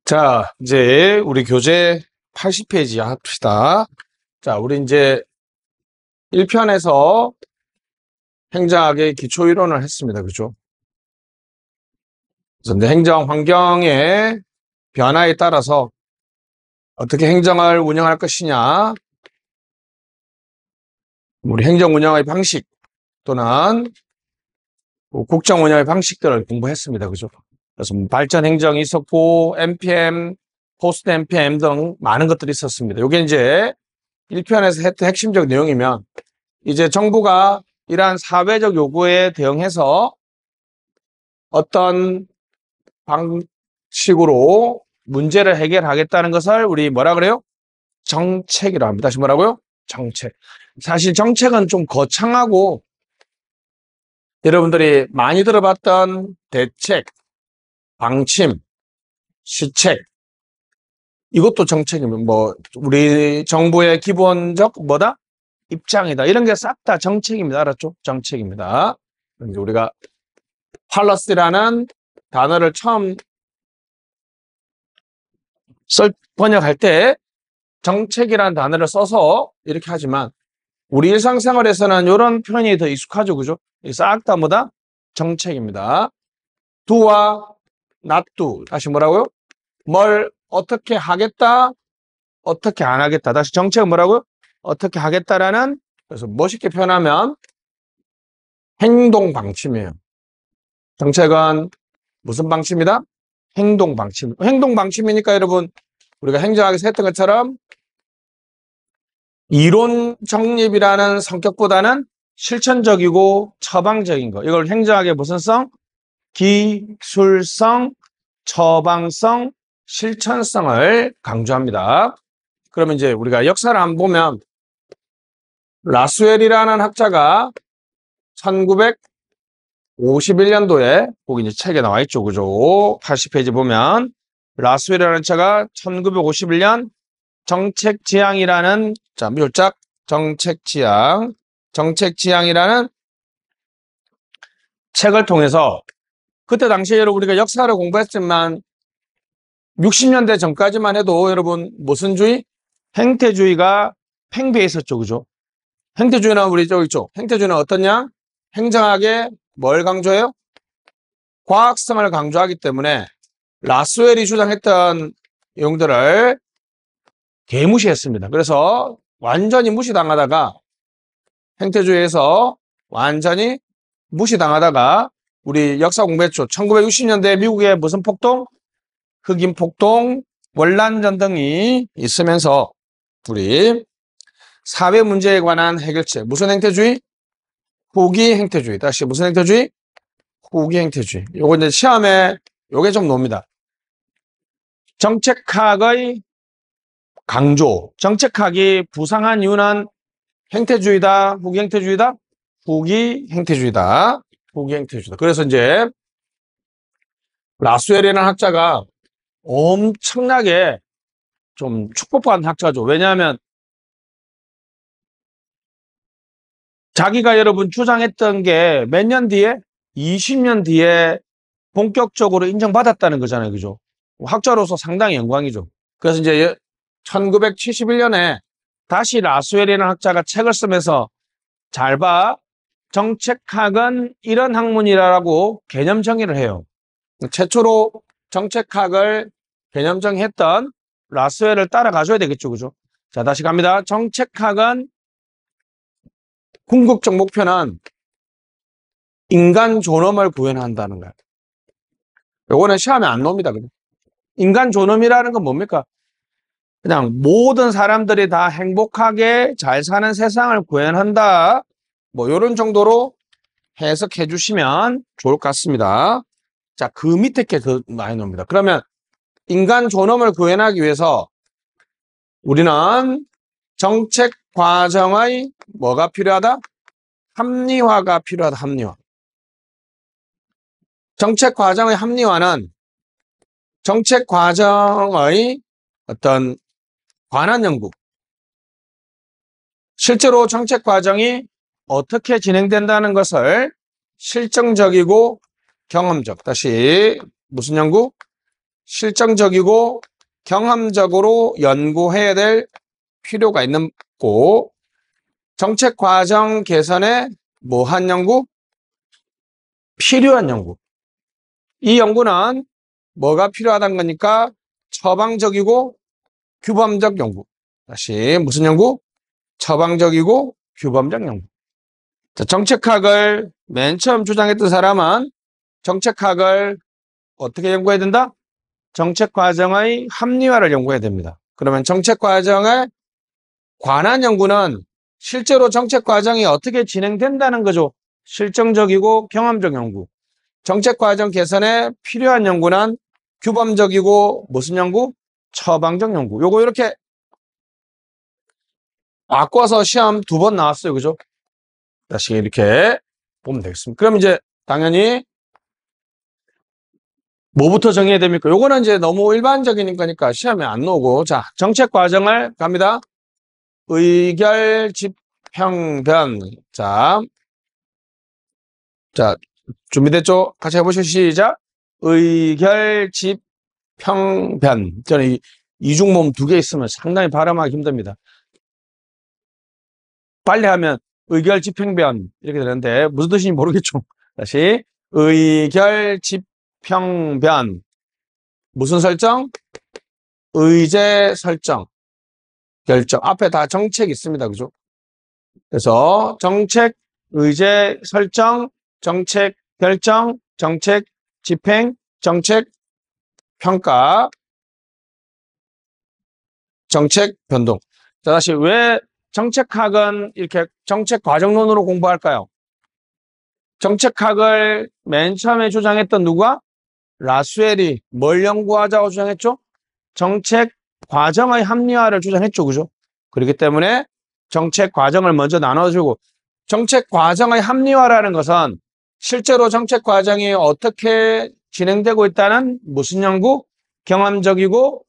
자, 이제 우리 교재 80페이지 합시다. 자, 우리 이제 1편에서 행정학의 기초 이론을 했습니다. 그죠? 그래서 이제 행정 환경의 변화에 따라서 어떻게 행정을 운영할 것이냐, 우리 행정 운영의 방식 또는 국정 운영의 방식들을 공부했습니다. 그죠? 그래서 발전 행정이 있었고, NPM, 포스트 NPM 등 많은 것들이 있었습니다. 이게 이제 1편에서 했던 핵심적 내용이면, 이제 정부가 이러한 사회적 요구에 대응해서 어떤 방식으로 문제를 해결하겠다는 것을 우리 뭐라 그래요? 정책이라고 합니다. 다시 뭐라고요? 정책. 사실 정책은 좀 거창하고 여러분들이 많이 들어봤던 대책, 방침, 시책, 이것도 정책이면 뭐 우리 정부의 기본적 뭐다? 입장이다. 이런 게 싹 다 정책입니다. 알았죠? 정책입니다. 이제 우리가 팔러스라는 단어를 처음 번역할 때 정책이라는 단어를 써서 이렇게 하지만 우리 일상생활에서는 이런 표현이 더 익숙하죠. 그죠? 싹 다 뭐다? 정책입니다. do와 not do. 다시 뭐라고요? 뭘 어떻게 하겠다, 어떻게 안 하겠다. 다시 정책은 뭐라고요? 어떻게 하겠다라는, 그래서 멋있게 표현하면 행동 방침이에요. 정책은 무슨 방침이다? 행동 방침. 행동 방침이니까 여러분, 우리가 행정학에서 했던 것처럼 이론 정립이라는 성격보다는 실천적이고 처방적인 거. 이걸 행정학의 무슨 성? 기술성, 처방성, 실천성을 강조합니다. 그러면 이제 우리가 역사를 한번 보면 라스웰이라는 학자가 1951년도에 거기 이제 책에 나와 있죠. 그죠? 80페이지 보면 라스웰이라는 학자가 1951년 정책지향이라는, 자, 묘작 정책지향이라는 책을 통해서, 그때 당시에 여러분 우리가 역사를 공부했지만 60년대 전까지만 해도 여러분 무슨 주의? 행태주의가 팽배해 있었죠. 그죠? 행태주의는 우리 저기 있죠. 행태주의는 어떠냐? 행정학에 뭘 강조해요? 과학성을 강조하기 때문에 라스웰이 주장했던 내용들을 개무시했습니다. 그래서 완전히 무시당하다가, 행태주의에서 완전히 무시당하다가 우리 역사 공부했죠. 1960년대 미국의 무슨 폭동? 흑인 폭동, 월남전 등이 있으면서 우리 사회 문제에 관한 해결책, 무슨 행태주의? 후기 행태주의. 다시 무슨 행태주의? 후기 행태주의. 요거 이제 시험에 요게 좀 나옵니다. 정책학의 강조. 정책학이 부상한 이유는 행태주의다, 후기 행태주의다? 후기 행태주의다. 후기 행태주의다. 그래서 이제 라스웰이라는 학자가 엄청나게 좀 축복받은 학자죠. 왜냐하면 자기가 여러분 주장했던 게 몇 년 뒤에? 20년 뒤에 본격적으로 인정받았다는 거잖아요. 그죠? 학자로서 상당히 영광이죠. 그래서 이제 1971년에 다시 라스웰이라는 학자가 책을 쓰면서 잘 봐. 정책학은 이런 학문이라고 개념 정의를 해요. 최초로 정책학을 개념 정의했던 라스웰을 따라가줘야 되겠죠. 그죠? 자, 다시 갑니다. 정책학은 궁극적 목표는 인간 존엄을 구현한다는 거예요. 요거는 시험에 안 나옵니다. 그냥. 인간 존엄이라는 건 뭡니까? 그냥 모든 사람들이 다 행복하게 잘 사는 세상을 구현한다. 뭐 이런 정도로 해석해 주시면 좋을 것 같습니다. 자, 그 밑에 게 더 많이 나옵니다. 그러면 인간 존엄을 구현하기 위해서 우리는 정책 과정의 뭐가 필요하다? 합리화가 필요하다. 합리화. 정책 과정의 합리화는 정책 과정의 어떤 관한 연구, 실제로 정책 과정이 어떻게 진행된다는 것을 실증적이고 경험적, 다시 무슨 연구? 실정적이고 경험적으로 연구해야 될 필요가 있는 거. 정책 과정 개선에 뭐한 연구? 필요한 연구. 이 연구는 뭐가 필요하다는 거니까 처방적이고 규범적 연구. 다시 무슨 연구? 처방적이고 규범적 연구. 자, 정책학을 맨 처음 주장했던 사람은 정책학을 어떻게 연구해야 된다? 정책 과정의 합리화를 연구해야 됩니다. 그러면 정책 과정에 관한 연구는 실제로 정책 과정이 어떻게 진행된다는 거죠. 실정적이고 경험적 연구. 정책 과정 개선에 필요한 연구는 규범적이고 무슨 연구? 처방적 연구. 요거 이렇게 바꿔서 시험 2번 나왔어요. 그죠? 다시 이렇게 보면 되겠습니다. 그럼 이제 당연히 뭐부터 정해야 됩니까? 요거는 이제 너무 일반적인 거니까 시험에 안 나오고. 자, 정책 과정을 갑니다. 의결, 집행변. 자, 준비됐죠? 같이 해보시죠. 시작. 의결, 집행변. 저는 이중모음 2개 있으면 상당히 발음하기 힘듭니다. 빨리 하면 의결, 집행변 이렇게 되는데 무슨 뜻인지 모르겠죠. 다시 의결, 집행변. 무슨 설정? 의제 설정, 결정. 앞에 다 정책이 있습니다. 그죠? 그래서 정책, 의제 설정, 정책 결정, 정책 집행, 정책 평가, 정책 변동. 자, 다시 왜 정책학은 이렇게 정책 과정론으로 공부할까요? 정책학을 맨 처음에 주장했던 누가? 라수엘이 뭘 연구하자고 주장했죠? 정책 과정의 합리화를 주장했죠. 그죠? 그렇기 때문에 정책 과정을 먼저 나눠주고, 정책 과정의 합리화라는 것은 실제로 정책 과정이 어떻게 진행되고 있다는 무슨 연구? 경험적이고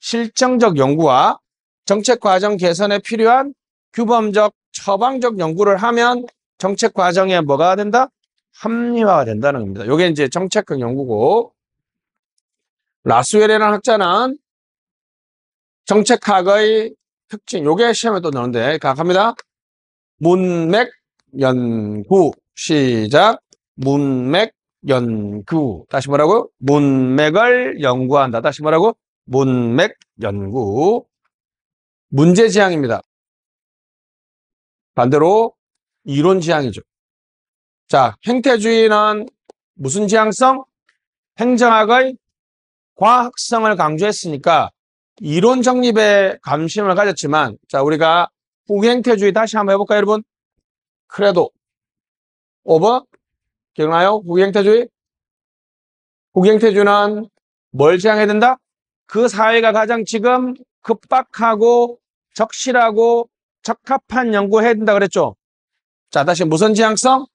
실정적 연구와 정책 과정 개선에 필요한 규범적, 처방적 연구를 하면 정책 과정에 뭐가 된다? 합리화가 된다는 겁니다. 이게 이제 정책학 연구고, 라수엘이라는 학자는 정책학의 특징, 요게 시험에 또 나오는데, 갑니다. 문맥 연구. 시작. 문맥 연구. 다시 뭐라고? 문맥을 연구한다. 다시 뭐라고? 문맥 연구. 문제 지향입니다. 반대로 이론 지향이죠. 자, 행태주의는 무슨 지향성? 행정학의 과학성을 강조했으니까 이론 정립에 관심을 가졌지만, 자, 우리가 후행태주의 다시 한번 해볼까요, 여러분? 크레도 오버 기억나요? 후행태주의? 후행태주의는 뭘 지향해야 된다? 그 사회가 가장 지금 급박하고 적실하고 적합한 연구해야 된다 그랬죠. 자, 다시 무슨 지향성?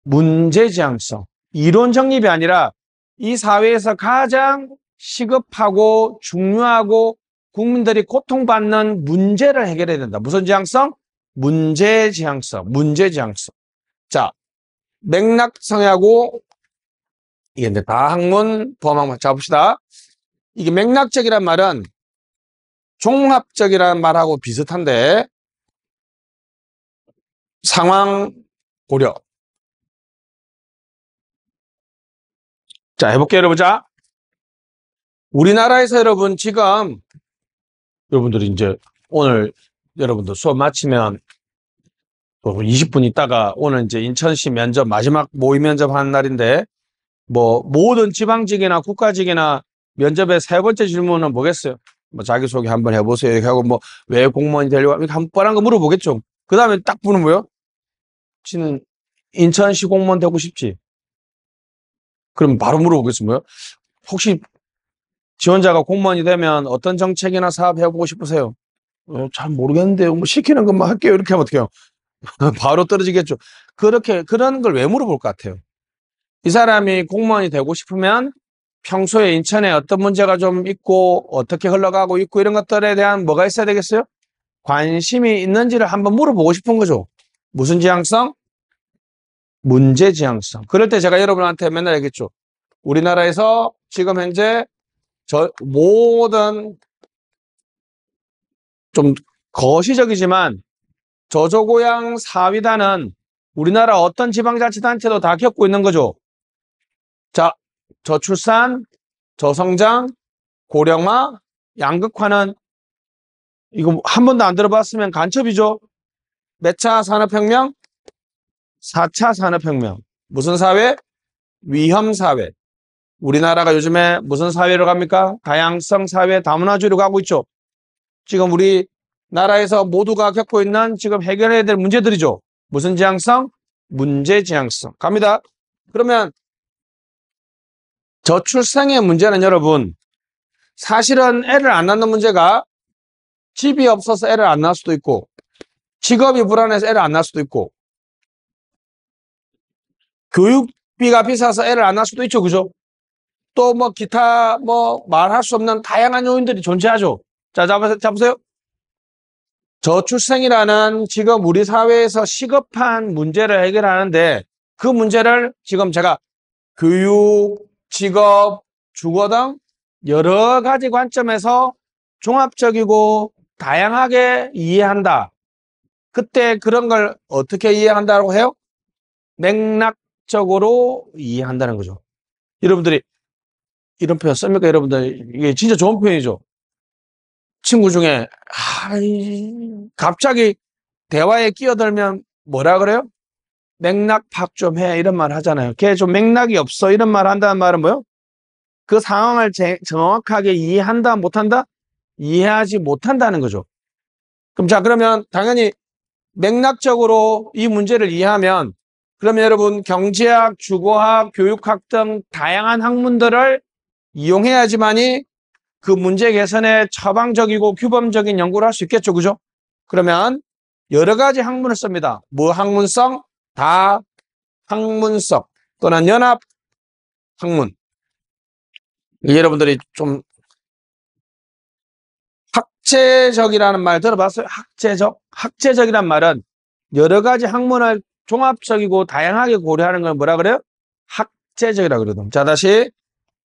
문제 지향성. 이론 정립이 아니라 이 사회에서 가장 시급하고 중요하고 국민들이 고통받는 문제를 해결해야 된다. 무슨 지향성? 문제 지향성. 문제 지향성. 자, 맥락성하고 이게 이제 다 학문 범학문 잡읍시다. 이게 맥락적이란 말은 종합적이라는 말하고 비슷한데 상황 고려. 자, 해볼게요, 여러분. 자, 우리나라에서 여러분 지금 여러분들이 이제 오늘 여러분들 수업 마치면 20분 있다가 오늘 이제 인천시 면접 마지막 모의 면접 하는 날인데, 뭐 모든 지방직이나 국가직이나 면접의 3번째 질문은 뭐겠어요? 뭐 자기소개 한번 해보세요 이렇게 하고, 뭐 왜 공무원이 되려고 이렇게 한 뻔한 거 물어보겠죠. 그 다음에 딱 보는 뭐요? 지는 인천시 공무원 되고 싶지? 그럼 바로 물어보겠어요. 뭐요? 혹시 지원자가 공무원이 되면 어떤 정책이나 사업 해보고 싶으세요? 잘 모르겠는데요. 뭐 시키는 것만 할게요. 이렇게 하면 어떡해요? 바로 떨어지겠죠. 그런 걸 왜 물어볼 것 같아요? 이 사람이 공무원이 되고 싶으면 평소에 인천에 어떤 문제가 좀 있고 어떻게 흘러가고 있고 이런 것들에 대한 뭐가 있어야 되겠어요? 관심이 있는지를 한번 물어보고 싶은 거죠. 무슨 지향성? 문제 지향성. 그럴 때 제가 여러분한테 맨날 얘기했죠. 우리나라에서 지금 현재 모든 좀 거시적이지만 저조고양 사위단은 우리나라 어떤 지방자치단체도 다 겪고 있는 거죠. 자, 저출산, 저성장, 고령화, 양극화는 이거 한 번도 안 들어봤으면 간첩이죠. 몇 차 산업혁명? 4차 산업혁명. 무슨 사회? 위험사회. 우리나라가 요즘에 무슨 사회로 갑니까? 다양성 사회, 다문화주의로 가고 있죠. 지금 우리나라에서 모두가 겪고 있는 지금 해결해야 될 문제들이죠. 무슨 지향성? 문제지향성. 갑니다. 그러면 저출생의 문제는 여러분, 사실은 애를 안 낳는 문제가 집이 없어서 애를 안 낳을 수도 있고, 직업이 불안해서 애를 안 낳을 수도 있고, 교육비가 비싸서 애를 안 낳을 수도 있죠. 그죠? 또 뭐 기타 뭐 말할 수 없는 다양한 요인들이 존재하죠. 자, 잡으세요. 저출생이라는 지금 우리 사회에서 시급한 문제를 해결하는데 그 문제를 지금 제가 교육, 직업, 주거 등 여러 가지 관점에서 종합적이고 다양하게 이해한다. 그때 그런 걸 어떻게 이해한다고 해요? 맥락적으로 이해한다는 거죠. 여러분들이 이런 표현 씁니까? 여러분들 이게 진짜 좋은 표현이죠. 친구 중에 갑자기 대화에 끼어들면 뭐라 그래요? 맥락 파악 좀 해 이런 말 하잖아요. 걔 좀 맥락이 없어 이런 말 한다는 말은 뭐요? 그 상황을 정확하게 이해한다 못한다? 이해하지 못한다는 거죠. 그럼 자 그러면 당연히 맥락적으로 이 문제를 이해하면 그러면 여러분 경제학, 주거학, 교육학 등 다양한 학문들을 이용해야지만이 그 문제 개선에 처방적이고 규범적인 연구를 할 수 있겠죠. 그죠? 그러면 여러 가지 학문을 씁니다. 뭐 학문성? 다 학문성 또는 연합 학문. 여러분들이 좀 학제적이라는 말 들어봤어요? 학제적? 학제적이란 말은 여러 가지 학문을 종합적이고 다양하게 고려하는 걸 뭐라 그래요? 학제적이라고 그러거든. 자, 다시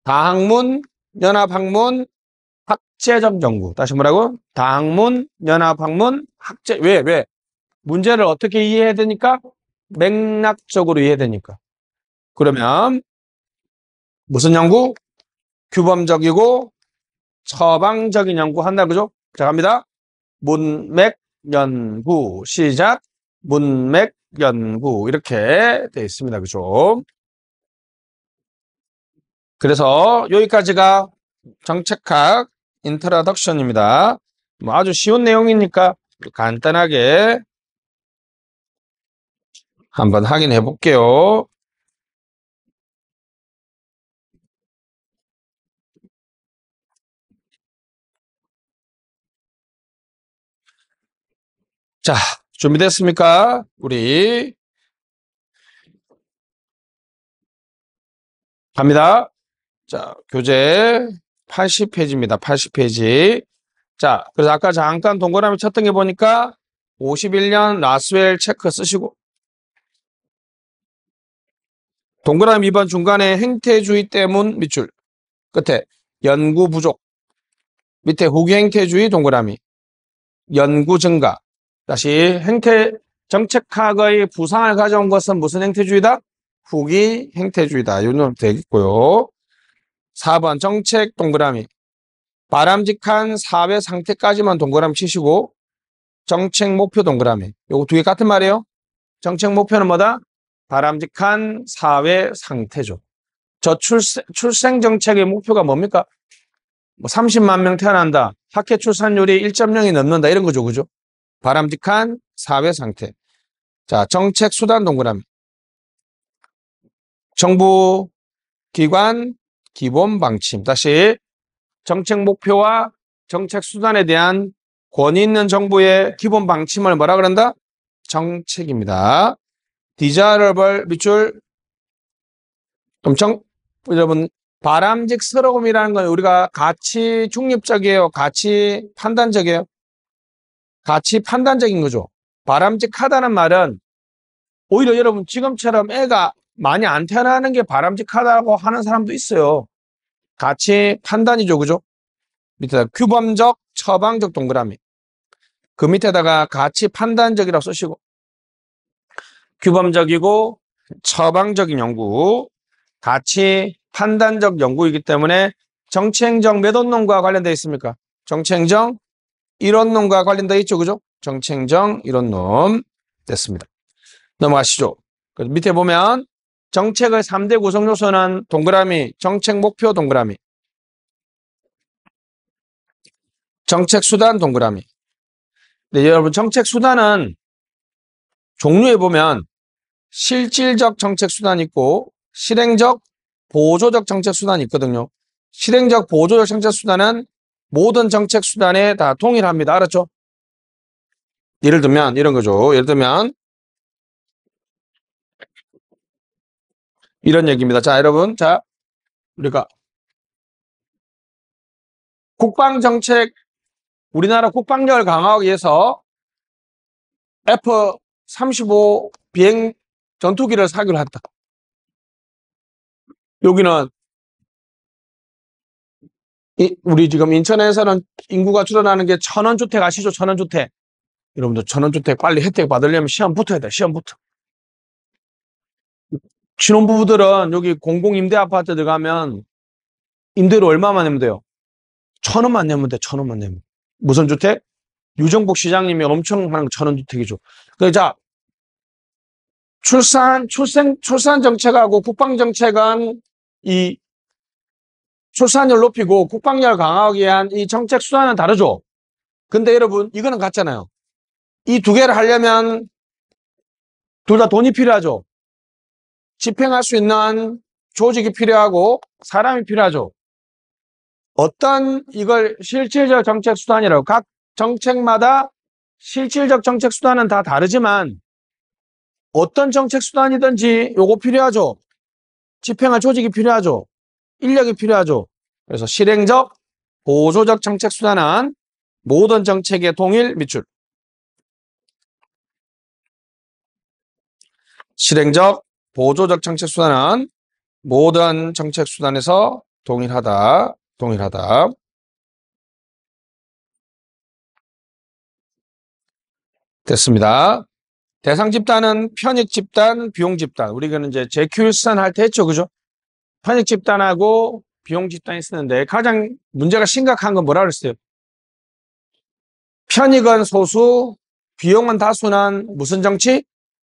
다학문, 연합학문, 학제적 연구. 다시 뭐라고? 다학문, 연합학문, 학제. 왜? 문제를 어떻게 이해해야 되니까? 맥락적으로 이해해야 되니까. 그러면 무슨 연구? 규범적이고 처방적인 연구 한다 그죠? 자, 갑니다. 문맥 연구 시작. 문맥 연구 이렇게 되어 있습니다. 그죠? 그래서 여기까지가 정책학 인트로덕션입니다. 뭐 아주 쉬운 내용이니까 간단하게 한번 확인해 볼게요. 자, 준비됐습니까? 우리 갑니다. 자, 교재 80페이지입니다. 80페이지. 자, 그래서 아까 잠깐 동그라미 쳤던 게 보니까 51년 라스웰 체크 쓰시고 동그라미 2번 중간에 행태주의 때문 밑줄 끝에 연구 부족 밑에 후기 행태주의 동그라미 연구 증가 다시 행태 정책학의 부상을 가져온 것은 무슨 행태주의다? 후기 행태주의다. 이런 되겠고요. 4번 정책 동그라미 바람직한 사회 상태까지만 동그라미 치시고 정책 목표 동그라미 요거 두 개 같은 말이에요. 정책 목표는 뭐다? 바람직한 사회 상태죠. 출생 정책의 목표가 뭡니까? 뭐 30만 명 태어난다. 학회 출산율이 1.0이 넘는다. 이런 거죠. 그죠? 바람직한 사회 상태. 자, 정책 수단 동그라미. 정부 기관 기본 방침. 다시 정책 목표와 정책 수단에 대한 권위 있는 정부의 기본 방침을 뭐라 그런다? 정책입니다. desirable 밑줄. 그럼 여러분 바람직스러움이라는 건 우리가 가치 중립적이에요. 가치 판단적이에요. 가치 판단적인 거죠. 바람직하다는 말은 오히려 여러분 지금처럼 애가 많이 안 태어나는 게 바람직하다고 하는 사람도 있어요. 가치 판단이죠. 그죠? 밑에다 규범적, 처방적 동그라미. 그 밑에다가 가치 판단적이라고 쓰시고, 규범적이고 처방적인 연구, 가치 판단적 연구이기 때문에 정치행정 몇 원론과 관련되어 있습니까? 정치행정 1원론과 관련되어 있죠. 그죠? 정치행정 1원론 됐습니다. 넘어가시죠. 밑에 보면 정책의 3대 구성 요소는 동그라미, 정책 목표 동그라미, 정책 수단 동그라미. 네, 여러분 정책 수단은 종류에 보면 실질적 정책 수단이 있고 실행적 보조적 정책 수단이 있거든요. 실행적 보조적 정책 수단은 모든 정책 수단에 다 동일합니다. 알았죠? 예를 들면 이런 거죠. 예를 들면 이런 얘기입니다. 자, 여러분. 자, 우리가 국방정책, 우리나라 국방력을 강화하기 위해서 F-35 비행 전투기를 사기로 했다. 여기는 우리 지금 인천에서는 인구가 줄어나는 게 천원주택 아시죠? 천원주택. 여러분들 천원주택 빨리 혜택 받으려면 시험 붙어야 돼. 시험 붙어. 신혼부부들은 여기 공공임대 아파트 들어가면 임대료 얼마만 내면 돼요? 1,000원만 내면 돼. 1,000원만 내면. 무슨 주택? 유정복 시장님이 엄청 하는 천원주택이죠. 자, 출산 정책하고 국방 정책은 이 출산율 높이고 국방력을 강화하기 위한 이 정책 수단은 다르죠. 근데 여러분 이거는 같잖아요. 이 두 개를 하려면 둘 다 돈이 필요하죠. 집행할 수 있는 조직이 필요하고 사람이 필요하죠. 어떤 이걸 실질적 정책 수단이라고 각 정책마다 실질적 정책 수단은 다 다르지만 어떤 정책 수단이든지 요거 필요하죠. 집행할 조직이 필요하죠. 인력이 필요하죠. 그래서 실행적, 보조적 정책 수단은 모든 정책의 동일 밑줄. 실행적, 보조적 정책 수단은 모든 정책 수단에서 동일하다. 됐습니다. 대상 집단은 편익 집단, 비용 집단. 우리가 이제 재큐일산 할 때 했죠. 그죠? 편익 집단하고 비용 집단이 쓰는데 가장 문제가 심각한 건 뭐라 그랬어요? 편익은 소수, 비용은 다수는 무슨 정치?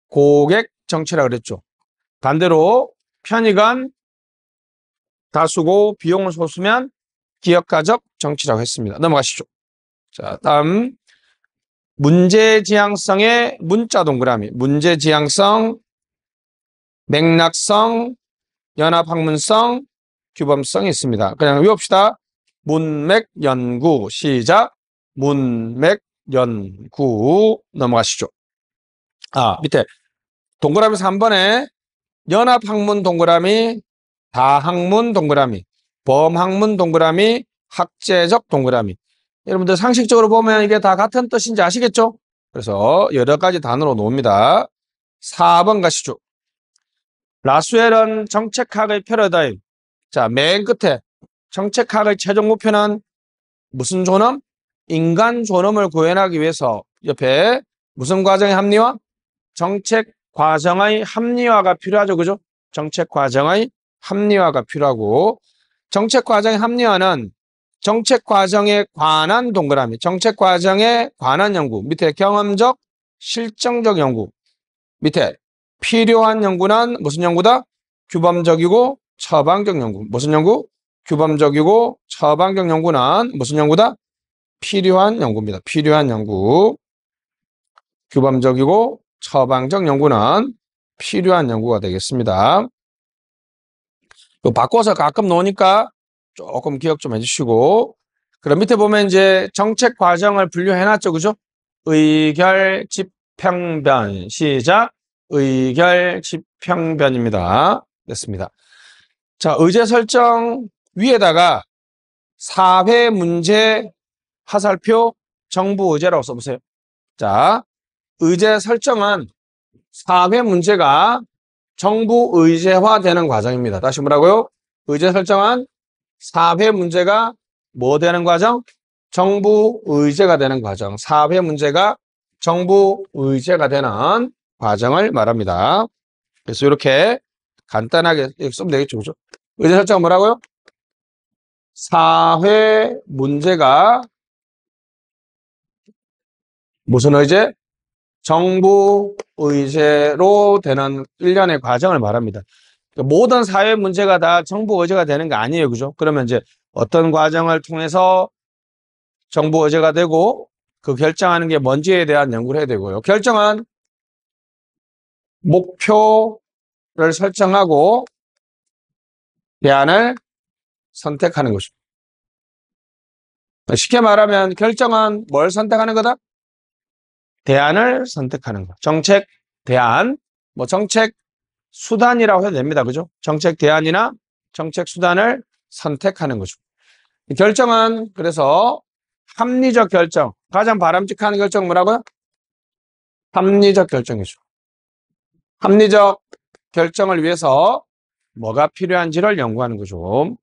고객 정치라 그랬죠. 반대로 편익은 다수고 비용은 소수면 기업가적 정치라고 했습니다. 넘어가시죠. 자, 다음 문제지향성의 문자 동그라미. 문제지향성, 맥락성, 연합학문성, 규범성이 있습니다. 그냥 외웁시다. 문맥연구. 시작. 문맥연구. 넘어가시죠. 밑에 동그라미에서 한 번에 연합학문 동그라미, 다학문 동그라미, 범학문 동그라미, 학제적 동그라미. 여러분들 상식적으로 보면 이게 다 같은 뜻인지 아시겠죠? 그래서 여러 가지 단어로 놓습니다. 4번 가시죠. 라수엘은 정책학의 패러다임. 자, 맨 끝에 정책학의 최종 목표는 무슨 존엄? 인간 존엄을 구현하기 위해서 옆에 무슨 과정의 합리화? 정책 과정의 합리화가 필요하죠. 그죠? 정책 과정의 합리화가 필요하고 정책 과정의 합리화는 정책 과정에 관한 동그라미, 정책 과정에 관한 연구, 밑에 경험적, 실정적 연구, 밑에 필요한 연구는 무슨 연구다? 규범적이고 처방적 연구. 무슨 연구? 규범적이고 처방적 연구는 무슨 연구다? 필요한 연구입니다. 필요한 연구. 규범적이고 처방적 연구는 필요한 연구가 되겠습니다. 바꿔서 가끔 놓으니까 조금 기억 좀 해주시고. 그럼 밑에 보면 이제 정책 과정을 분류해놨죠. 그죠? 의결, 집행변. 시작. 의결, 집행변입니다. 됐습니다. 자, 의제 설정 위에다가 사회 문제 화살표 정부 의제라고 써보세요. 자, 의제 설정은 사회 문제가 정부 의제화되는 과정입니다. 다시 뭐라고요? 의제 설정은 4회 문제가 뭐 되는 과정? 정부 의제가 되는 과정. 4회 문제가 정부 의제가 되는 과정을 말합니다. 그래서 이렇게 간단하게 쓰면 되겠죠. 그죠? 의제 설정 뭐라고요? 4회 문제가 무슨 의제? 정부 의제로 되는 일련의 과정을 말합니다. 그러니까 모든 사회 문제가 다 정부 의제가 되는 거 아니에요. 그죠? 그러면 이제 어떤 과정을 통해서 정부 의제가 되고 그 결정하는 게 뭔지에 대한 연구를 해야 되고요. 결정은 목표를 설정하고 대안을 선택하는 거죠. 쉽게 말하면 결정은 뭘 선택하는 거다? 대안을 선택하는 거. 정책 대안, 뭐 정책 수단이라고 해도 됩니다. 그죠? 정책 대안이나 정책 수단을 선택하는 거죠. 결정은 그래서 합리적 결정, 가장 바람직한 결정은 뭐라고요? 합리적 결정이죠. 합리적 결정을 위해서 뭐가 필요한지를 연구하는 거죠.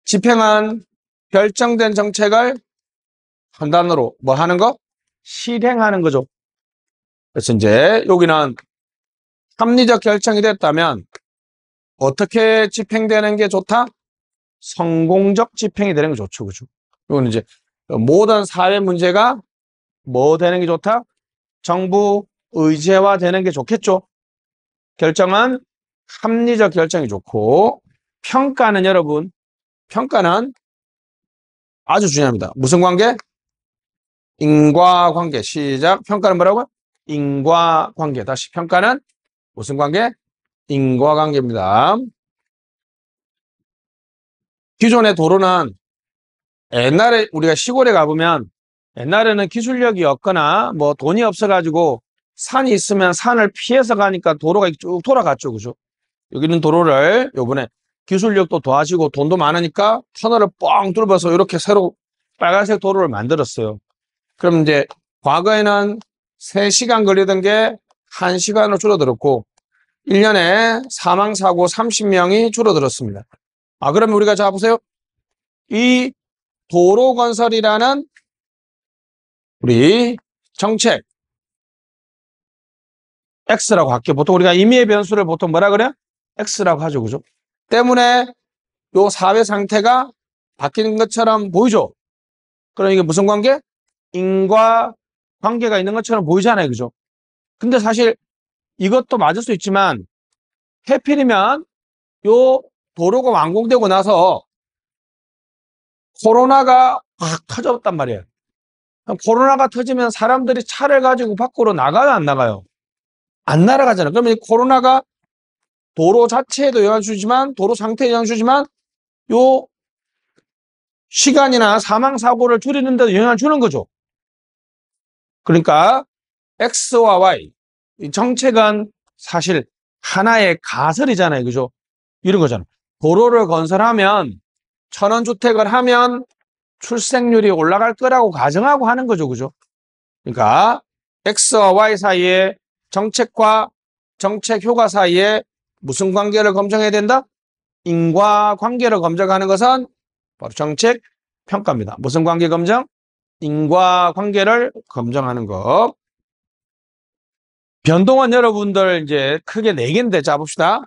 집행은 결정된 정책을 판단으로 뭐 하는 거? 실행하는 거죠. 그래서 이제 여기는 합리적 결정이 됐다면 어떻게 집행되는 게 좋다? 성공적 집행이 되는 게 좋죠. 그죠? 이거는 이제 모든 사회 문제가 뭐 되는 게 좋다? 정부 의제화 되는 게 좋겠죠. 결정은 합리적 결정이 좋고 평가는 여러분, 평가는 아주 중요합니다. 무슨 관계? 인과관계. 시작. 평가는 뭐라고요? 인과관계. 다시 평가는 무슨 관계? 인과관계입니다. 기존의 도로는 옛날에 우리가 시골에 가보면 옛날에는 기술력이 없거나 뭐 돈이 없어가지고 산이 있으면 산을 피해서 가니까 도로가 쭉 돌아갔죠. 그죠? 여기는 도로를 요번에 기술력도 도와주고 돈도 많으니까 터널을 뻥 뚫어서 이렇게 새로 빨간색 도로를 만들었어요. 그럼 이제 과거에는 3시간 걸리던 게 1시간으로 줄어들었고 1년에 사망사고 30명이 줄어들었습니다. 그러면 우리가 자 보세요. 이 도로 건설이라는 우리 정책 X라고 할게요. 보통 우리가 임의의 변수를 보통 뭐라 그래요? X라고 하죠. 그죠? 때문에 요 사회 상태가 바뀌는 것처럼 보이죠? 그럼 이게 무슨 관계? 인과 관계가 있는 것처럼 보이잖아요. 그죠? 근데 사실 이것도 맞을 수 있지만 해필이면 요 도로가 완공되고 나서 코로나가 확 터졌단 말이에요. 코로나가 터지면 사람들이 차를 가지고 밖으로 나가요, 안 나가요? 안 날아가잖아요. 그러면 이 코로나가 도로 자체에도 영향을 주지만 도로 상태에 영향을 주지만 요 시간이나 사망 사고를 줄이는 데도 영향을 주는 거죠. 그러니까 X와 Y 이 정책은 사실 하나의 가설이잖아요. 그죠? 이런 거잖아요. 도로를 건설하면 천원주택을 하면 출생률이 올라갈 거라고 가정하고 하는 거죠. 그죠? 그러니까 X와 Y 사이에 정책과 정책 효과 사이에 무슨 관계를 검증해야 된다? 인과관계를 검증하는 것은 바로 정책 평가입니다. 무슨 관계 검증? 인과관계를 검증하는 것. 변동은 여러분들 이제 크게 4개인데 자 봅시다.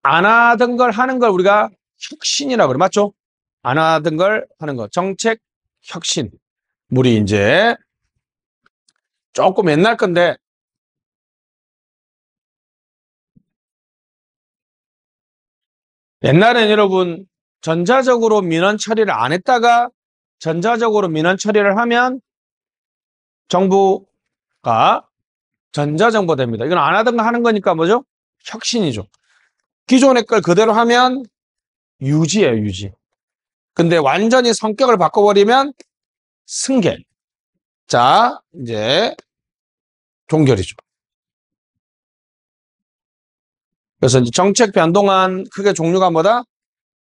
안 하던 걸 하는 걸 우리가 혁신이라고 그래. 맞죠? 안 하던 걸 하는 거. 정책 혁신. 우리 이제 조금 옛날 건데 옛날엔 여러분 전자적으로 민원 처리를 안 했다가 전자적으로 민원 처리를 하면 정부가 전자정보됩니다. 이건 안 하던 거 하는 거니까 뭐죠? 혁신이죠. 기존의 걸 그대로 하면 유지예요, 유지. 근데 완전히 성격을 바꿔버리면 승계. 자, 이제 종결이죠. 그래서 이제 정책 변동안 크게 종류가 뭐다?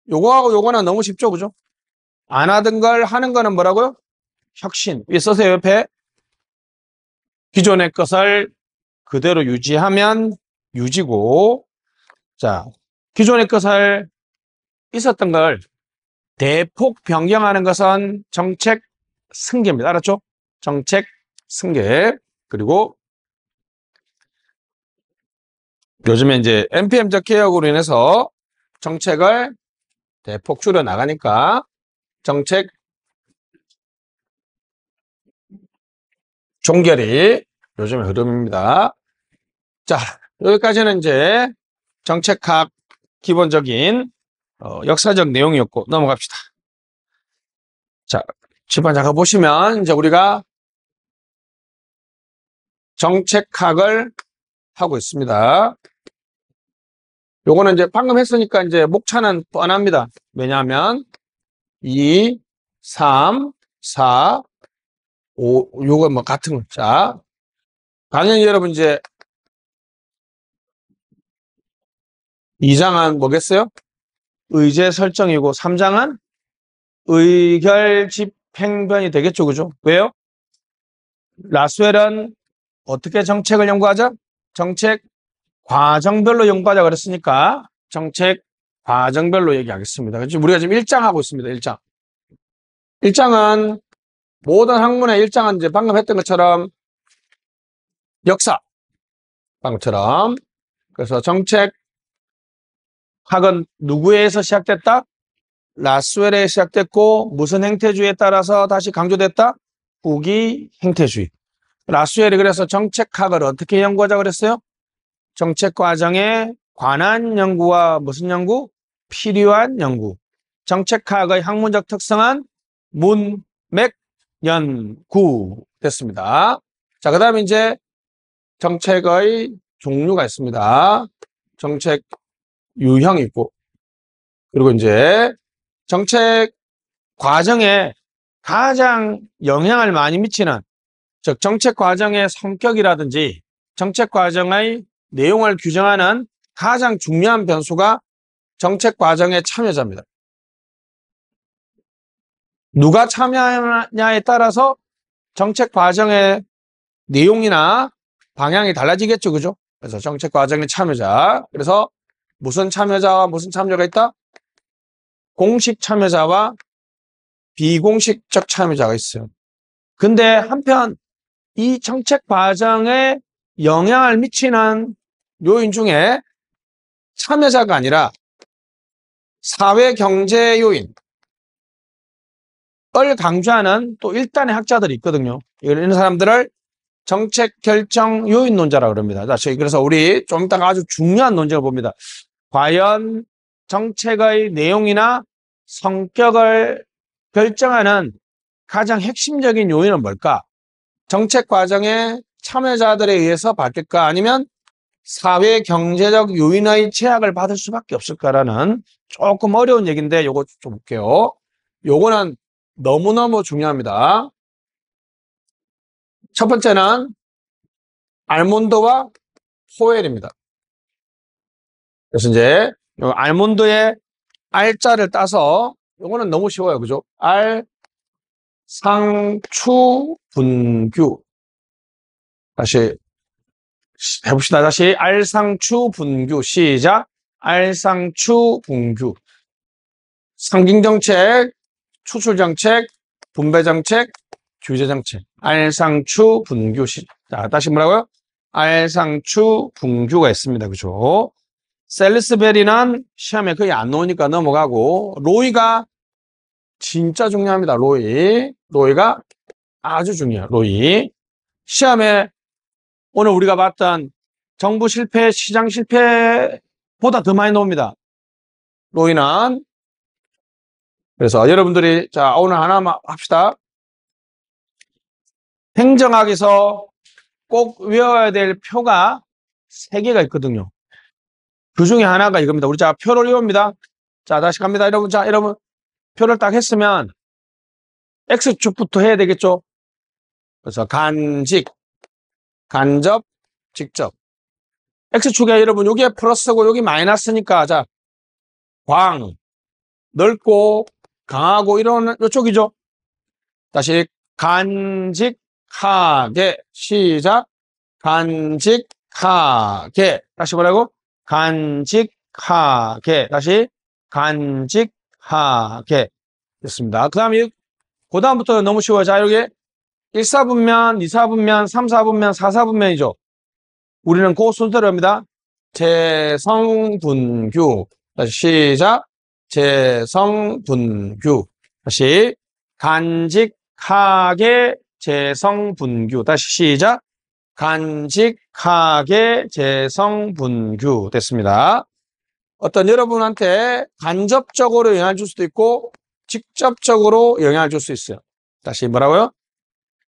요거하고 요거는 너무 쉽죠, 그죠? 안 하던 걸 하는 거는 뭐라고요? 혁신. 위에 써세요, 옆에. 기존의 것을 그대로 유지하면 유지고, 자, 기존의 것을 있었던 걸 대폭 변경하는 것은 정책 승계입니다. 알았죠? 정책 승계. 그리고 요즘에 이제 NPM적 개혁으로 인해서 정책을 대폭 줄여 나가니까 정책 종결이 요즘의 흐름입니다. 자, 여기까지는 이제 정책학 기본적인 역사적 내용이었고 넘어갑시다. 자, 칠판 잠깐 보시면 이제 우리가 정책학을 하고 있습니다. 요거는 이제 방금 했으니까 이제 목차는 뻔합니다. 왜냐하면 2, 3, 4, 5, 요거 뭐 같은 거. 자, 당연히 여러분 이제 2장은 뭐겠어요? 의제 설정이고 3장은 의결 집행변이 되겠죠. 그죠? 왜요? 라스웰은 어떻게 정책을 연구하죠? 정책 과정별로 연구하자 그랬으니까 정책 과정별로 얘기하겠습니다. 우리가 지금 1장 하고 있습니다. 1장. 1장은 모든 학문의 1장은 이제 방금 했던 것처럼 역사. 방금처럼. 그래서 정책학은 누구에서 시작됐다? 라스웰에 시작됐고 무슨 행태주의에 따라서 다시 강조됐다? 후기 행태주의. 라스웰이 그래서 정책학을 어떻게 연구하자 그랬어요? 정책 과정에 관한 연구와 무슨 연구? 필요한 연구. 정책학의 학문적 특성은 문맥 연구 됐습니다. 자, 그다음에 이제 정책의 종류가 있습니다. 정책 유형이 있고, 그리고 이제 정책 과정에 가장 영향을 많이 미치는, 즉 정책 과정의 성격이라든지 정책 과정의 내용을 규정하는 가장 중요한 변수가 정책 과정의 참여자입니다. 누가 참여하냐에 따라서 정책 과정의 내용이나 방향이 달라지겠죠. 그죠? 그래서 정책 과정의 참여자. 그래서 무슨 참여자와 무슨 참여가 있다? 공식 참여자와 비공식적 참여자가 있어요. 근데 한편 이 정책 과정에 영향을 미치는 요인 중에 참여자가 아니라 사회 경제 요인을 강조하는 또 일단의 학자들이 있거든요. 이런 사람들을 정책 결정 요인론자라고 그럽니다. 그래서 우리 좀 이따가 아주 중요한 논쟁을 봅니다. 과연 정책의 내용이나 성격을 결정하는 가장 핵심적인 요인은 뭘까? 정책 과정의 참여자들에 의해서 바뀔까? 아니면 사회 경제적 요인의 제약을 받을 수밖에 없을까라는 조금 어려운 얘기인데 요거 좀 볼게요. 요거는 너무너무 중요합니다. 첫 번째는 알몬드와 포웰입니다. 그래서 이제 알몬드의 알자를 따서 요거는 너무 쉬워요. 그죠? 알상추분규. 다시 해봅시다. 다시 알상추분규. 시작. 알상추분규. 상징정책, 추출정책, 분배정책, 규제정책. 알상추분규. 자, 다시 뭐라고요? 알상추분규가 있습니다. 그죠? 셀리스베리는 시험에 거의 안 나오니까 넘어가고, 로이가 진짜 중요합니다. 로이가 아주 중요해요. 로이. 시험에 오늘 우리가 봤던 정부 실패, 시장 실패보다 더 많이 나옵니다. 로이는. 그래서 여러분들이 자 오늘 하나만 합시다. 행정학에서 꼭 외워야 될 표가 3개가 있거든요. 그 중에 하나가 이겁니다. 우리 자 표를 외웁니다. 자 다시 갑니다. 여러분. 자 여러분 표를 딱 했으면 X축부터 해야 되겠죠. 그래서 간직, 간접, 직접. X축에 여러분 여기에 플러스고 여기 마이너스니까 자 광, 넓고 강하고 이런 이쪽이죠. 다시 간직하게. 시작. 간직하게. 다시 뭐라고? 간직하게. 간직하게. 다시 간직하게 됐습니다. 그 다음부터 너무 쉬워요. 자, 여기 1사분면, 2사분면, 3사분면, 4사분면이죠. 우리는 그 순서로 합니다. 재성분규. 다시 시작. 재성분규. 다시 간직하게 재성분규. 다시 시작. 간직하게 재성분규 됐습니다. 어떤 여러분한테 간접적으로 영향을 줄 수도 있고 직접적으로 영향을 줄 수 있어요. 다시 뭐라고요?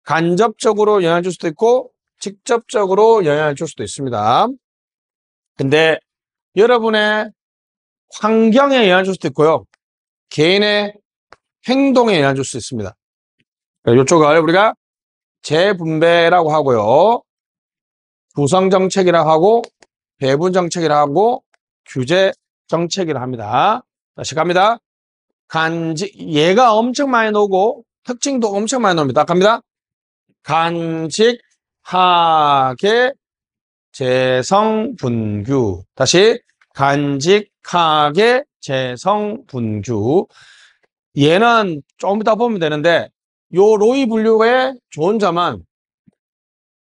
간접적으로 영향을 줄 수도 있고 직접적으로 영향을 줄 수도 있습니다. 근데 여러분의 환경에 영향을 줄 수도 있고요. 개인의 행동에 영향을 줄 수 있습니다. 이쪽을 우리가 재분배라고 하고요. 구성정책이라고 하고 배분정책이라고 하고 규제정책이라고 합니다. 다시 갑니다. 얘가 엄청 많이 나오고 특징도 엄청 많이 나옵니다. 갑니다. 간직하게 재성분규. 다시 간직하게 재성분규. 얘는 조금 이따 보면 되는데 요 로이 분류의 좋은 점은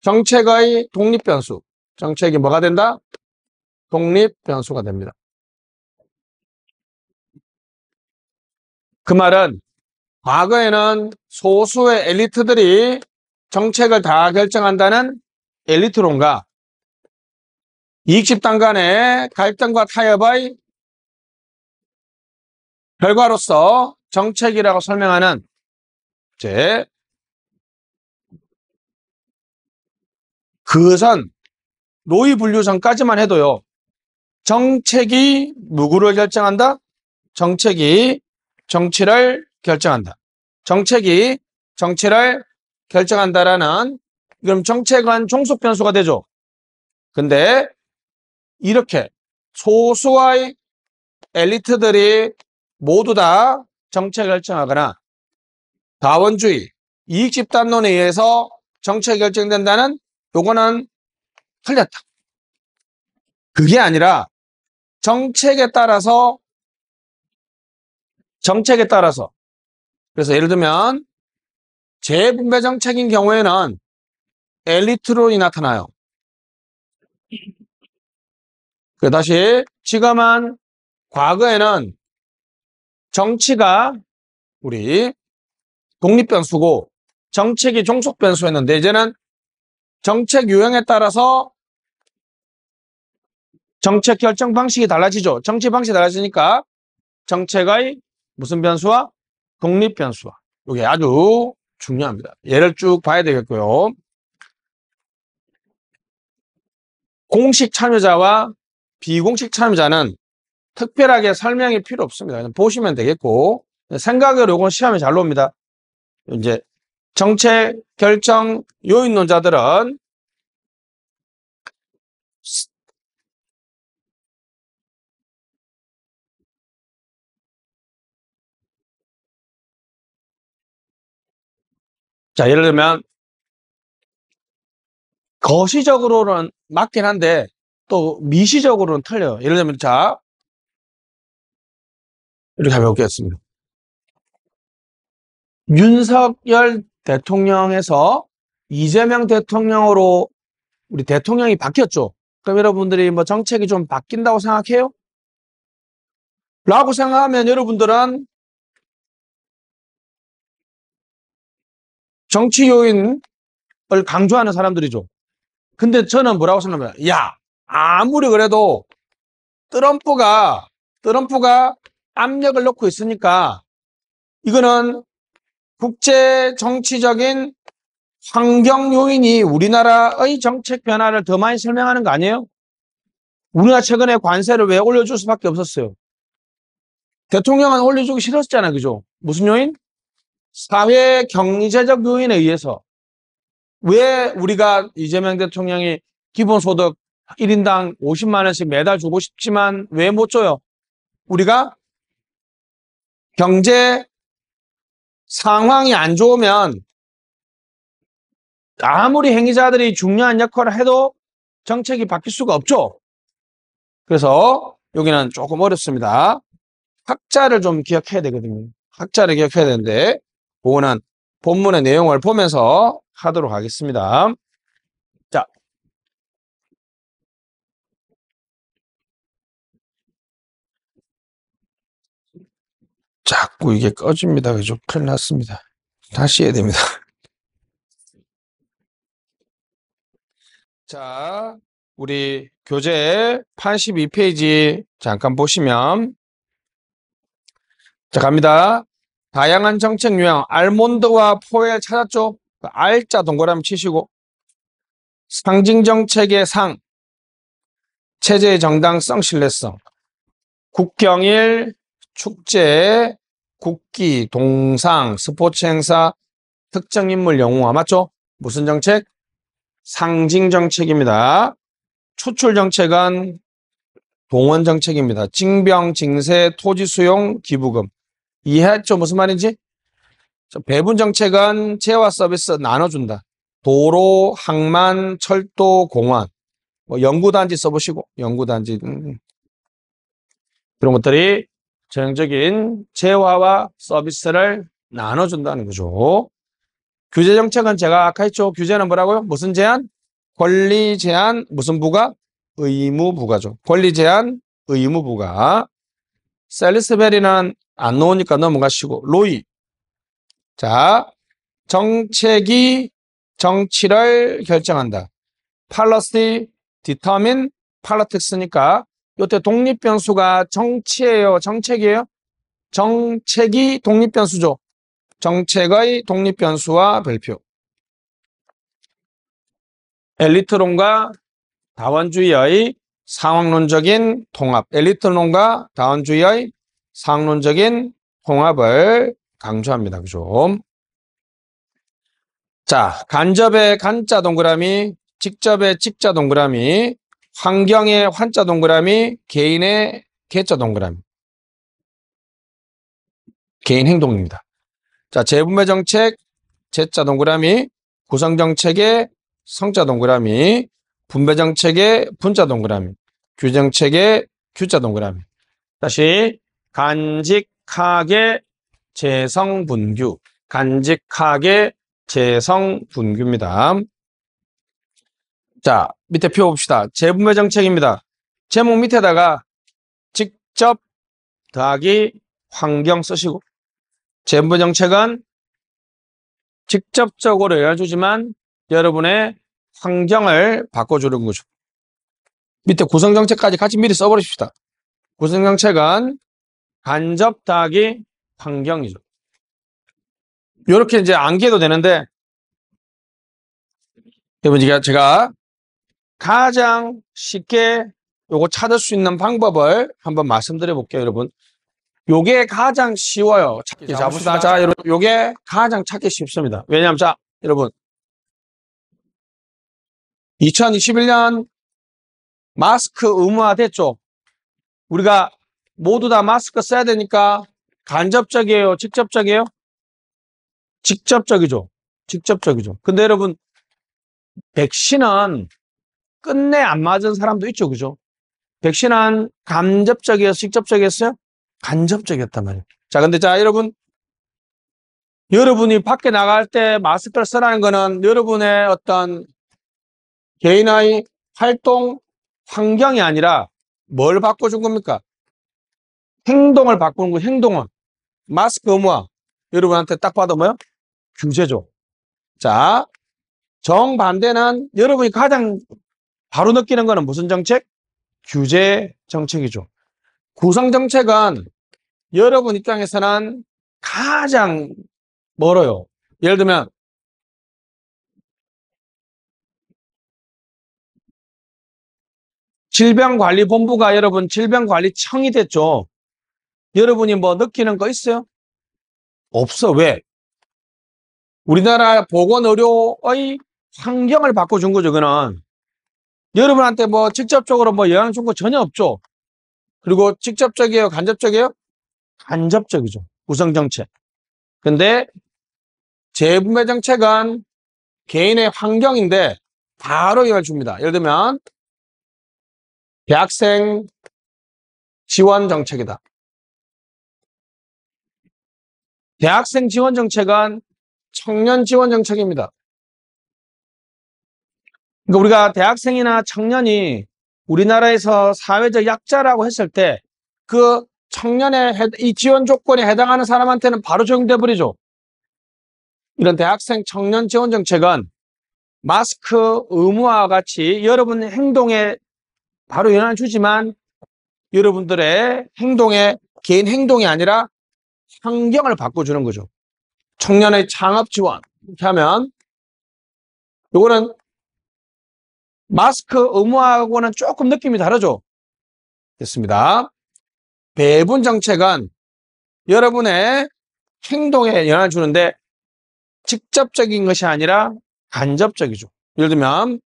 정책의 독립변수. 정책이 뭐가 된다? 독립변수가 됩니다. 그 말은 과거에는 소수의 엘리트들이 정책을 다 결정한다는 엘리트론과 이익집단 간의 갈등과 타협의 결과로서 정책이라고 설명하는 그선 로이 분류 전까지만 해도요. 정책이 누구를 결정한다? 정책이 정치를 결정한다. 정책이 정치를 결정한다라는 그럼 정책은 종속 변수가 되죠. 근데 이렇게 소수의 엘리트들이 모두 다 정책을 결정하거나 다원주의, 이익집단론에 의해서 정책이 결정된다는 요거는 틀렸다. 그게 아니라 정책에 따라서 그래서 예를 들면 재분배 정책인 경우에는 엘리트론이 나타나요. 다시 지금은 과거에는 정치가 우리 독립변수고 정책이 종속변수였는데 이제는 정책 유형에 따라서 정책 결정 방식이 달라지죠. 정치 방식이 달라지니까 정책의 무슨 변수와 독립변수와 이게 아주 중요합니다. 예를 쭉 봐야 되겠고요. 공식 참여자와 비공식 참여자는 특별하게 설명이 필요 없습니다. 그냥 보시면 되겠고 생각으로 이건 시험에 잘 나옵니다. 이제 정책 결정 요인론자들은 자 예를 들면 거시적으로는 맞긴 한데 또 미시적으로는 틀려요. 예를 들면 자 이렇게 해보겠습니다. 윤석열 대통령에서 이재명 대통령으로 우리 대통령이 바뀌었죠. 그럼 여러분들이 뭐 정책이 좀 바뀐다고 생각해요? 라고 생각하면 여러분들은 정치 요인을 강조하는 사람들이죠. 근데 저는 뭐라고 생각합니다. 야, 아무리 그래도 트럼프가 압력을 넣고 있으니까 이거는 국제 정치적인 환경 요인이 우리나라의 정책 변화를 더 많이 설명하는 거 아니에요? 우리가 최근에 관세를 왜 올려줄 수밖에 없었어요? 대통령은 올려주기 싫었잖아요. 그죠? 무슨 요인? 사회 경제적 요인에 의해서. 왜 우리가 이재명 대통령이 기본소득 1인당 50만 원씩 매달 주고 싶지만 왜 못 줘요? 우리가 경제 상황이 안 좋으면 아무리 행위자들이 중요한 역할을 해도 정책이 바뀔 수가 없죠. 그래서 여기는 조금 어렵습니다. 학자를 좀 기억해야 되거든요. 학자를 기억해야 되는데 그거는 본문의 내용을 보면서 하도록 하겠습니다. 자, 자꾸 이게 꺼집니다. 그죠? 큰일 났습니다. 다시 해야 됩니다. 자, 우리 교재 82페이지 잠깐 보시면 자, 갑니다. 다양한 정책 유형 알몬드와 포엘 찾았죠? R자 동그라미 치시고 상징 정책의 상, 체제의 정당성, 신뢰성, 국경일, 축제, 국기, 동상, 스포츠 행사, 특정 인물 영웅화 맞죠? 무슨 정책? 상징 정책입니다. 추출 정책은 동원 정책입니다. 징병, 징세, 토지 수용, 기부금. 이해했죠? 무슨 말인지? 배분 정책은 재화 서비스 나눠준다. 도로, 항만, 철도, 공원. 뭐 연구단지 써보시고 연구단지 그런 것들이 전형적인 재화와 서비스를 나눠준다는 거죠. 규제 정책은 제가 아까 했죠. 규제는 뭐라고요? 무슨 제한? 권리 제한 무슨 부가? 의무 부가죠. 권리 제한 의무 부가. 셀리스베리는 안 나오니까 넘어가시고 로이. 자, 정책이 정치를 결정한다. 팔러시 디터민 팔러틱스니까 요때 독립 변수가 정치예요, 정책이에요? 정책이 독립 변수죠. 정책의 독립 변수와 별표. 엘리트론과 다원주의의 상황론적인 통합. 엘리트론과 다원주의의 상황론적인 통합을 강조합니다. 그죠? 자, 간접의 간자 동그라미, 직접의 직자 동그라미, 환경의 환자 동그라미, 개인의 개자 동그라미. 개인 행동입니다. 자, 재분배 정책, 제자 동그라미, 구성 정책의 성자 동그라미, 분배 정책의 분자 동그라미, 규정책의 규자 동그라미. 다시 간직하게 재성분규, 간직하게 재성분규입니다. 자, 밑에 펴봅시다. 재분배 정책입니다. 제목 밑에다가 직접 더하기 환경 쓰시고 재분배 정책은 직접적으로 열어주지만 여러분의 환경을 바꿔주는 거죠. 밑에 구성정책까지 같이 미리 써버립시다. 구성정책은 간접 더하기 환경이죠. 이렇게 이제 암기해도 되는데 여러분 제가 가장 쉽게 요거 찾을 수 있는 방법을 한번 말씀드려 볼게요, 여러분. 요게 가장 쉬워요. 찾기 잡읍시다. 자, 여러분, 요게 가장 찾기 쉽습니다. 왜냐하면, 자, 여러분, 2021년 마스크 의무화 됐죠? 우리가 모두 다 마스크 써야 되니까 간접적이에요? 직접적이에요? 직접적이죠. 직접적이죠. 근데 여러분, 백신은 끝내 안 맞은 사람도 있죠. 그죠? 백신은 간접적이었어요? 직접적이었어요? 간접적이었단 말이에요. 자, 근데 자, 여러분이 밖에 나갈 때 마스크를 쓰라는 거는 여러분의 어떤 개인의 활동 환경이 아니라 뭘 바꿔준 겁니까? 행동을 바꾸는 거예요. 행동은. 마스크 의무화. 여러분한테 딱 봐도 뭐요? 규제죠. 자, 정반대는 여러분이 가장 바로 느끼는 거는 무슨 정책? 규제 정책이죠. 구성 정책은 여러분 입장에서는 가장 멀어요. 예를 들면 질병관리본부가 여러분 질병관리청이 됐죠. 여러분이 뭐 느끼는 거 있어요? 없어. 왜? 우리나라 보건의료의 환경을 바꿔준 거죠. 그는 여러분한테 뭐 직접적으로 뭐 영향 준 거 전혀 없죠. 그리고 직접적이에요? 간접적이에요? 간접적이죠. 구성정책. 근데 재분배 정책은 개인의 환경인데 바로 영향을 줍니다. 예를 들면 대학생 지원 정책이다. 대학생 지원 정책은 청년 지원 정책입니다. 그러니까 우리가 대학생이나 청년이 우리나라에서 사회적 약자라고 했을 때 그 청년의 이 지원 조건에 해당하는 사람한테는 바로 적용돼 버리죠. 이런 대학생 청년 지원 정책은 마스크 의무화와 같이 여러분 행동에 바로 영향을 주지만 여러분들의 행동에 개인 행동이 아니라 환경을 바꿔주는 거죠. 청년의 창업 지원 이렇게 하면 요거는 마스크 의무화하고는 조금 느낌이 다르죠. 됐습니다. 배분 정책은 여러분의 행동에 영향을 주는데 직접적인 것이 아니라 간접적이죠. 예를 들면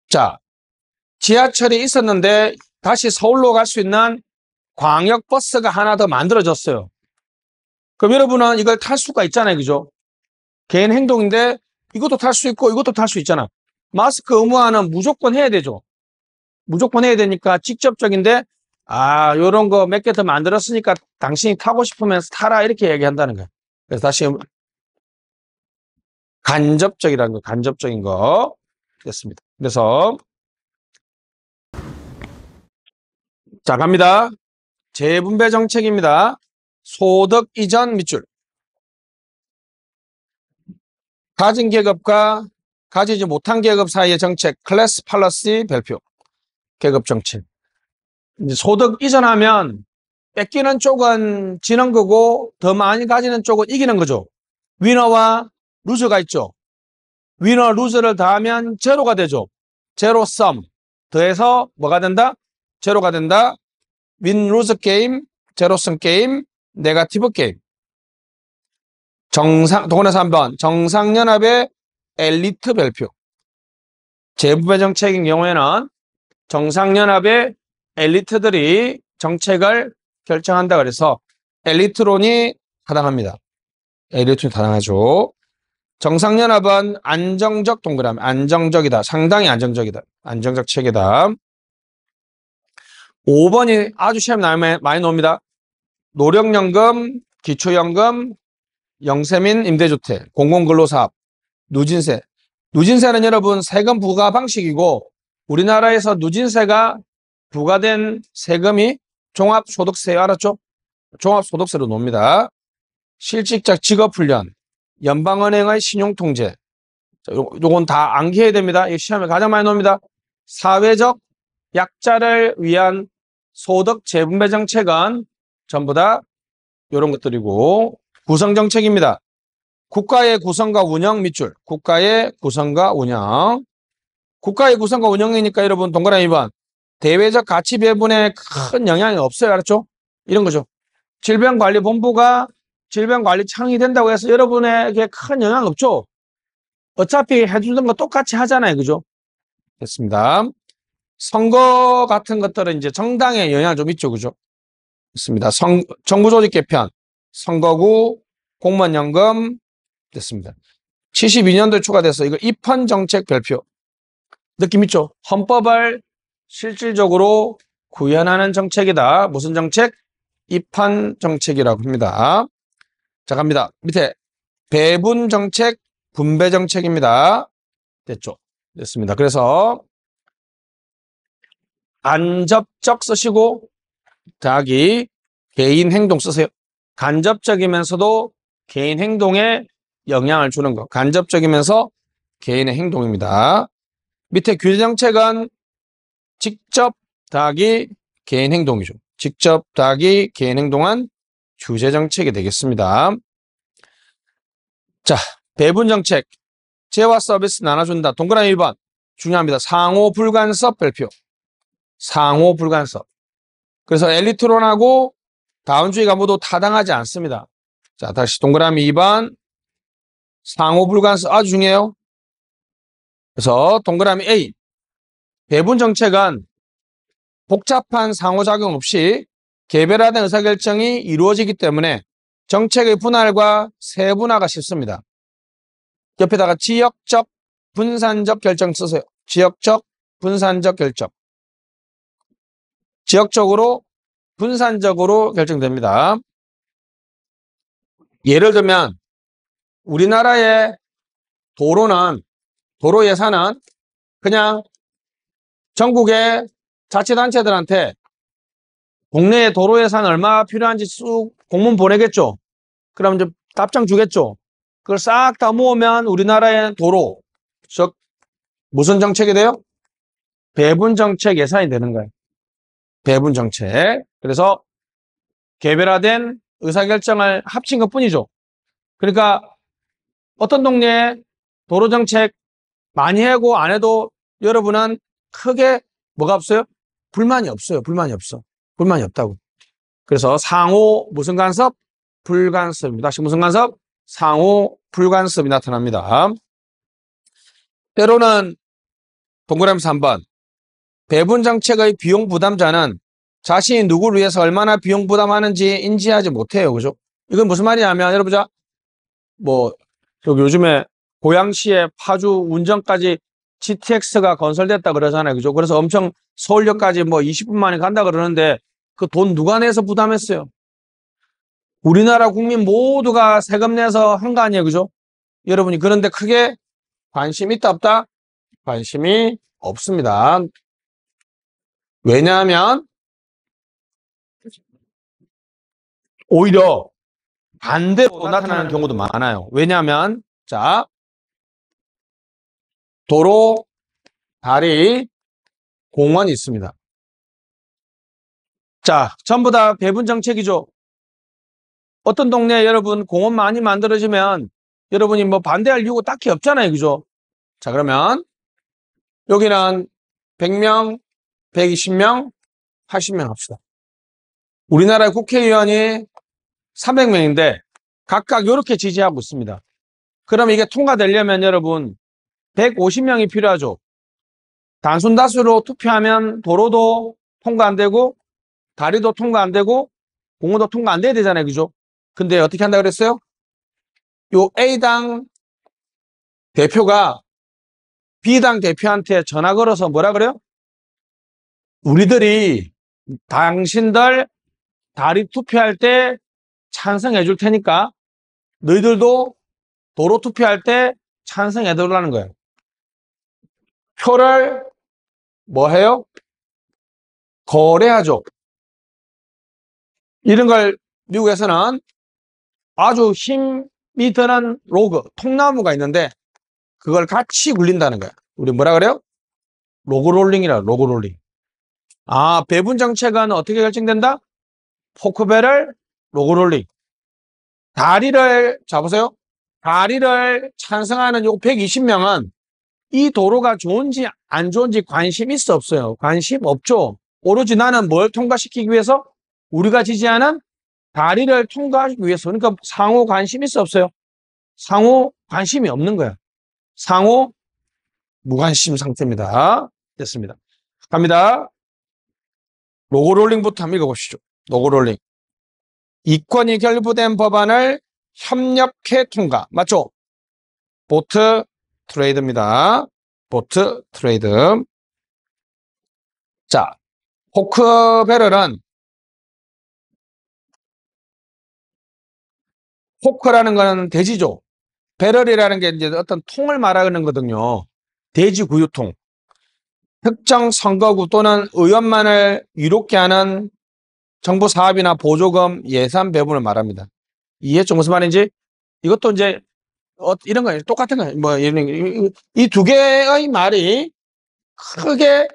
자, 지하철이 있었는데 다시 서울로 갈 수 있는 광역버스가 하나 더 만들어졌어요. 그럼 여러분은 이걸 탈 수가 있잖아요. 그죠? 개인 행동인데 이것도 탈 수 있고 이것도 탈 수 있잖아. 마스크 의무화는 무조건 해야 되죠. 무조건 해야 되니까 직접적인데 요런 거 몇 개 더 만들었으니까 당신이 타고 싶으면 타라 이렇게 얘기한다는 거예요. 그래서 다시 간접적이라는 거, 간접적인 거 됐습니다. 그래서 자 갑니다. 재분배 정책입니다. 소득 이전 밑줄. 가진 계급과 가지지 못한 계급 사이의 정책, 클래스 팔러시 발표. 계급 정책. 이제 소득 이전하면 뺏기는 쪽은 지는 거고 더 많이 가지는 쪽은 이기는 거죠. 위너와 루저가 있죠. 위너, 루저를 더하면 제로가 되죠. 제로 썸. 더해서 뭐가 된다? 제로가 된다. 윈, 루저 게임, 제로섬 게임, 네거티브 게임. 동원에서 한번 정상연합의 엘리트 발표. 재분배 정책인 경우에는 정상연합의 엘리트들이 정책을 결정한다 그래서 엘리트론이 타당합니다. 엘리트론이 타당하죠. 정상연합은 안정적 동그라미, 안정적이다. 상당히 안정적이다. 안정적 체계다. 5번이 아주 시험에 많이 나옵니다. 노령연금, 기초연금, 영세민 임대주택, 공공근로사업, 누진세. 누진세는 여러분 세금 부과 방식이고 우리나라에서 누진세가 부과된 세금이 종합소득세 알았죠? 종합소득세로 놉니다. 실직자 직업훈련, 연방은행의 신용통제. 요건 다 암기해야 됩니다. 이 시험에 가장 많이 나옵니다. 사회적 약자를 위한 소득 재분배 정책은 전부 다 이런 것들이고 구성정책입니다. 국가의 구성과 운영 밑줄. 국가의 구성과 운영. 국가의 구성과 운영이니까 여러분 동그라미 2번. 대외적 가치 배분에 큰 영향이 없어요. 알았죠? 이런 거죠. 질병관리본부가 질병관리청이 된다고 해서 여러분에게 큰 영향 없죠? 어차피 해주는 거 똑같이 하잖아요. 그죠? 됐습니다. 선거 같은 것들은 이제 정당에 영향을 좀 있죠. 그죠? 됐습니다. 정부 조직 개편, 선거구, 공무원연금 됐습니다. 72년도에 추가돼서 이거 입헌 정책 발표. 느낌 있죠? 헌법을 실질적으로 구현하는 정책이다. 무슨 정책? 입헌 정책이라고 합니다. 자, 갑니다. 밑에 배분 정책, 분배 정책입니다. 됐죠? 됐습니다. 그래서 간접적 쓰시고 자기 개인 행동 쓰세요. 간접적이면서도 개인 행동에 영향을 주는 거. 간접적이면서 개인의 행동입니다. 밑에 규제정책은 직접 더하기 개인 행동이죠. 직접 더하기 개인 행동은 규제정책이 되겠습니다. 자, 배분정책. 재화 서비스 나눠준다. 동그라미 1번. 중요합니다. 상호불간섭 발표. 상호불간섭. 그래서 엘리트론하고 다운주의가 모두 타당하지 않습니다. 자, 다시 동그라미 2번. 상호불간섭 아주 중요해요. 그래서 동그라미 A. 배분 정책은 복잡한 상호작용 없이 개별화된 의사결정이 이루어지기 때문에 정책의 분할과 세분화가 쉽습니다. 옆에다가 지역적, 분산적 결정 쓰세요. 지역적, 분산적 결정. 지역적으로, 분산적으로 결정됩니다. 예를 들면 우리나라의 도로 예산은 그냥 전국의 자치단체들한테 국내에 도로 예산 얼마 필요한지 쑥 공문 보내겠죠. 그럼 이제 답장 주겠죠. 그걸 싹 다 모으면 우리나라의 도로, 즉 무슨 정책이 돼요? 배분 정책 예산이 되는 거예요. 배분 정책. 그래서 개별화된 의사결정을 합친 것뿐이죠. 그러니까 어떤 동네에 도로 정책 많이 하고 안 해도 여러분은 크게 뭐가 없어요? 불만이 없어요. 불만이 없어. 불만이 없다고. 그래서 상호 무슨 간섭? 불간섭입니다. 다시 무슨 간섭? 상호 불간섭이 나타납니다. 때로는 동그라미 3번. 배분 정책의 비용 부담자는 자신이 누구를 위해서 얼마나 비용 부담하는지 인지하지 못해요. 그죠? 이건 무슨 말이냐면 여러분 자 뭐 요즘에 고양시에 파주 운정까지 GTX가 건설됐다 그러잖아요. 그죠? 그래서 엄청 서울역까지 뭐 20분 만에 간다 그러는데 그 돈 누가 내서 부담했어요? 우리나라 국민 모두가 세금 내서 한 거 아니에요. 그죠? 여러분이 그런데 크게 관심 있다 없다? 관심이 없습니다. 왜냐하면 오히려 반대로 나타나는 경우도 많아요. 왜냐하면 자 도로, 다리, 공원이 있습니다. 자, 전부 다 배분 정책이죠. 어떤 동네에 여러분 공원 많이 만들어지면 여러분이 뭐 반대할 이유가 딱히 없잖아요. 그죠? 자, 그러면 여기는 100명, 120명, 80명 합시다. 우리나라 국회의원이 300명인데 각각 이렇게 지지하고 있습니다. 그럼 이게 통과되려면 여러분 150명이 필요하죠. 단순 다수로 투표하면 도로도 통과 안 되고 다리도 통과 안 되고 공원도 통과 안 돼야 되잖아요. 그죠? 근데 어떻게 한다 그랬어요? 요 A당 대표가 B당 대표한테 전화 걸어서 뭐라 그래요? 우리들이 당신들 다리 투표할 때 찬성해 줄 테니까 너희들도 도로 투표할 때 찬성해 달라는 거예요. 표를 뭐 해요? 거래하죠. 이런 걸 미국에서는 아주 힘이 드는 로그, 통나무가 있는데 그걸 같이 굴린다는 거야. 우리 뭐라 그래요? 로그롤링이라 로그롤링. 아, 배분 정책은 어떻게 결정된다? 포크배럴, 로그롤링. 다리를 잡으세요. 다리를 찬성하는 요 120명은 이 도로가 좋은지 안 좋은지 관심 있어 없어요? 관심 없죠. 오로지 나는 뭘 통과시키기 위해서? 우리가 지지하는 다리를 통과하기 위해서. 그러니까 상호 관심 있어 없어요? 상호 관심이 없는 거야. 상호 무관심 상태입니다. 됐습니다. 갑니다. 로고롤링부터 한번 읽어보시죠. 로고롤링. 이권이 결부된 법안을 협력해 통과. 맞죠? 보트 트레이드입니다. 보트 트레이드. 자, 포크배럴은 포크라는 거는 돼지죠. 배럴이라는 게 이제 어떤 통을 말하는 거거든요. 돼지 구유통. 특정 선거구 또는 의원만을 유롭게 하는 정부 사업이나 보조금 예산 배분을 말합니다. 이해했죠? 무슨 말인지? 이것도 이제 이런 거 똑같은 거예요. 뭐 이 두 개의 말이 크게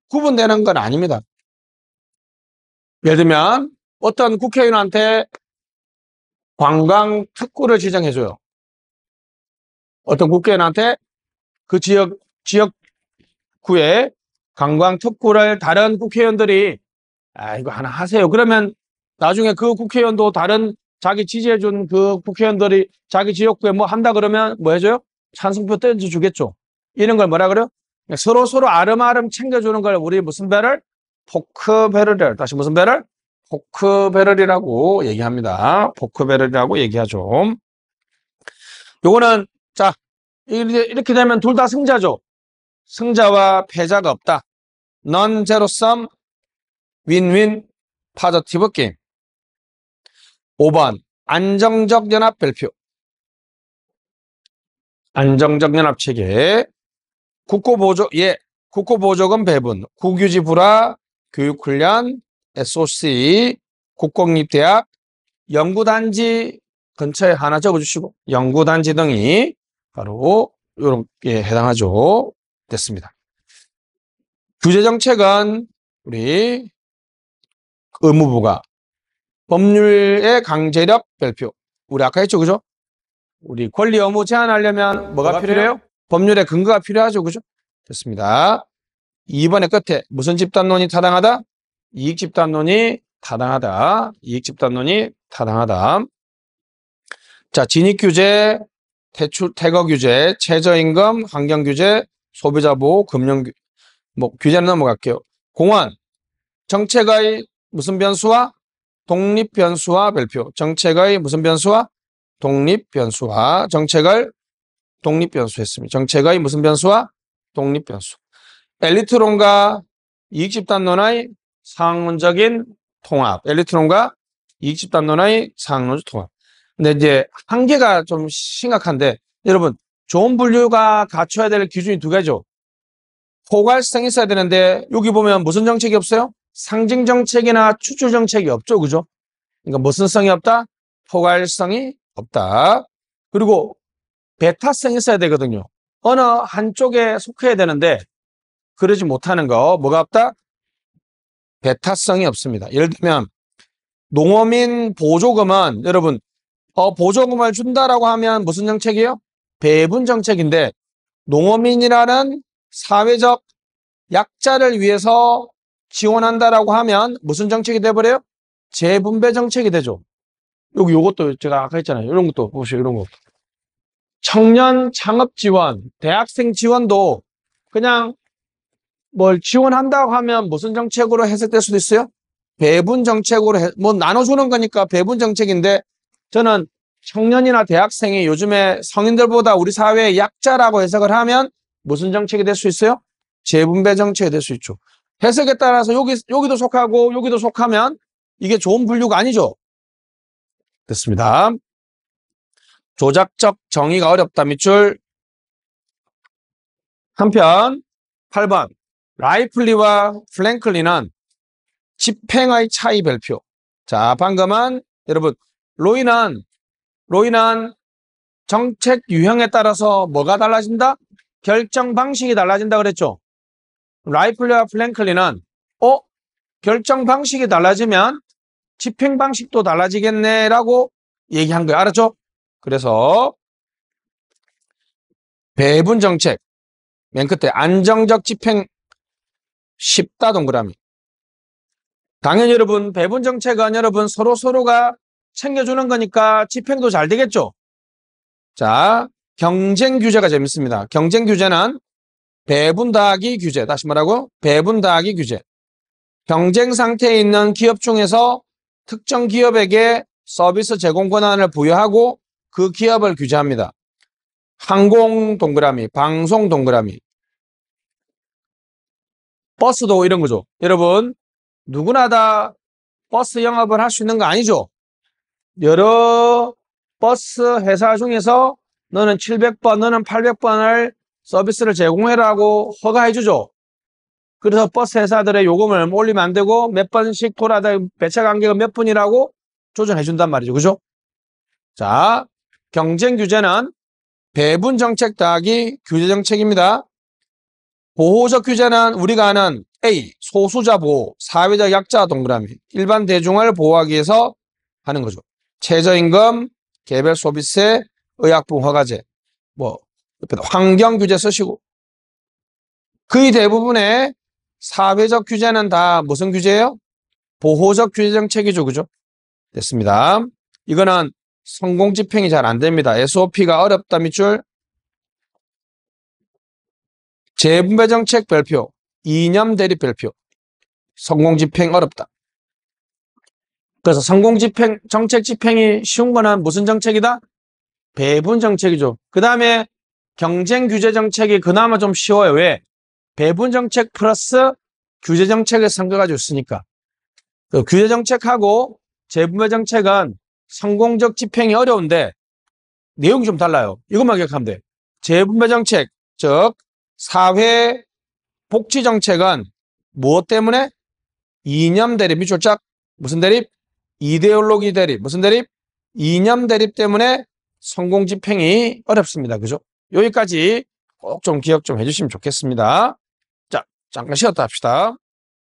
구분되는 건 아닙니다. 예를 들면 어떤 국회의원한테 관광 특구를 지정해줘요. 어떤 국회의원한테 그 지역구에 관광 특구를 다른 국회의원들이 이거 하나 하세요. 그러면 나중에 그 국회의원도 다른 자기 지지해준 그 국회의원들이 자기 지역구에 뭐 한다 그러면 뭐 해줘요? 찬성표 던져주겠죠. 이런 걸 뭐라 그래요? 서로 아름아름 챙겨주는 걸 우리 무슨 배럴? 포크배럴이라고. 다시 무슨 배럴? 포크배럴이라고 얘기합니다. 포크배럴이라고 얘기하죠. 요거는 자 이렇게 되면 둘 다 승자죠. 승자와 패자가 없다. non zero sum 윈윈 파저티브 게임. 5번 안정적 연합 별표. 안정적 연합 체계. 국고보조금 배분, 국유지 불화, 교육훈련, SOC, 국공립대학, 연구단지 근처에 하나 적어주시고 연구단지 등이 바로 이렇게 해당하죠. 됐습니다. 규제정책은 우리 의무부가 법률의 강제력 별표. 우리 아까 했죠, 그죠? 우리 권리 의무 제한하려면 뭐가 필요해요? 법률의 근거가 필요하죠, 그죠? 됐습니다. 2번의 끝에 무슨 집단론이 타당하다? 이익집단론이 타당하다. 이익집단론이 타당하다. 자, 진입규제, 퇴거규제, 최저임금, 환경규제, 소비자보호, 규제는 넘어갈게요. 공원, 정책의 무슨 변수와? 독립변수와 별표. 정책의 무슨 변수와? 독립변수와 정책을 독립변수 했습니다. 정책의 무슨 변수와? 독립변수. 엘리트론과 이익집단론의 상론적인 통합. 엘리트론과 이익집단론의 상론적 통합. 근데 이제 한계가 좀 심각한데, 여러분, 좋은 분류가 갖춰야 될 기준이 두 가지죠. 포괄성이 있어야 되는데, 여기 보면 무슨 정책이 없어요? 상징 정책이나 추출 정책이 없죠, 그죠? 그러니까 무슨 성이 없다? 포괄성이 없다. 그리고 배타성이 있어야 되거든요. 어느 한쪽에 속해야 되는데, 그러지 못하는 거, 뭐가 없다? 배타성이 없습니다. 예를 들면, 농어민 보조금은, 여러분, 보조금을 준다라고 하면 무슨 정책이에요? 배분 정책인데, 농어민이라는 사회적 약자를 위해서 지원한다라고 하면 무슨 정책이 돼버려요? 재분배 정책이 되죠. 요것도 제가 아까 했잖아요. 이런 것도 보시죠, 이런 거. 청년 창업 지원, 대학생 지원도 그냥 뭘 지원한다고 하면 무슨 정책으로 해석될 수도 있어요? 배분 정책으로 나눠주는 거니까 배분 정책인데, 저는 청년이나 대학생이 요즘에 성인들보다 우리 사회의 약자라고 해석을 하면 무슨 정책이 될 수 있어요? 재분배 정책이 될 수 있죠. 해석에 따라서 여기도 속하고 여기도 속하면 이게 좋은 분류가 아니죠. 됐습니다. 조작적 정의가 어렵다 밑줄. 한편 8번 라이플리와 플랭클린은 집행의 차이 별표. 자, 방금은 여러분 로이는 정책 유형에 따라서 뭐가 달라진다? 결정 방식이 달라진다 그랬죠. 라이플리와 플랭클린은 결정 방식이 달라지면 집행 방식도 달라지겠네라고 얘기한 거예요. 알았죠? 그래서 배분 정책 맨 끝에 안정적 집행 쉽다 동그라미. 당연히 여러분 배분 정책은 여러분 서로가 챙겨주는 거니까 집행도 잘 되겠죠. 자, 경쟁 규제가 재밌습니다. 경쟁 규제는 배분 더하기 규제. 다시 말하고 배분 더하기 규제. 경쟁 상태에 있는 기업 중에서 특정 기업에게 서비스 제공 권한을 부여하고 그 기업을 규제합니다. 항공 동그라미, 방송 동그라미. 버스도 이런 거죠. 여러분 누구나 다 버스 영업을 할 수 있는 거 아니죠. 여러 버스 회사 중에서 너는 700번, 너는 800번을 서비스를 제공해라고 허가해 주죠. 그래서 버스 회사들의 요금을 올리면 안 되고 몇 번씩 돌아다 배차 간격은 몇 분이라고 조정해 준단 말이죠. 그죠? 자, 경쟁 규제는 배분 정책 더하기 규제 정책입니다. 보호적 규제는 우리가 아는 A, 소수자 보호, 사회적 약자 동그라미, 일반 대중을 보호하기 위해서 하는 거죠. 최저임금, 개별 소비세, 의약품 허가제, 환경 규제 쓰시고. 거의 대부분의 사회적 규제는 다 무슨 규제예요? 보호적 규제 정책이죠. 그죠? 됐습니다. 이거는 성공 집행이 잘 안 됩니다. SOP가 어렵다 밑줄. 재분배 정책 별표, 이념 대립 별표. 성공 집행 어렵다. 그래서 성공 집행, 정책 집행이 쉬운 거는 무슨 정책이다? 배분 정책이죠. 그 다음에 경쟁 규제 정책이 그나마 좀 쉬워요. 왜? 배분 정책 플러스 규제 정책을 섞어가지고 쓰니까 그 규제 정책하고 재분배 정책은 성공적 집행이 어려운데 내용이 좀 달라요. 이것만 기억하면 돼. 재분배 정책, 즉 사회 복지 정책은 무엇 때문에? 이념 대립, 밑줄짝 무슨 대립? 이데올로기 대립, 무슨 대립? 이념 대립 때문에 성공 집행이 어렵습니다. 그죠? 여기까지 꼭 좀 기억 좀 해주시면 좋겠습니다. 자, 잠깐 쉬었다 합시다.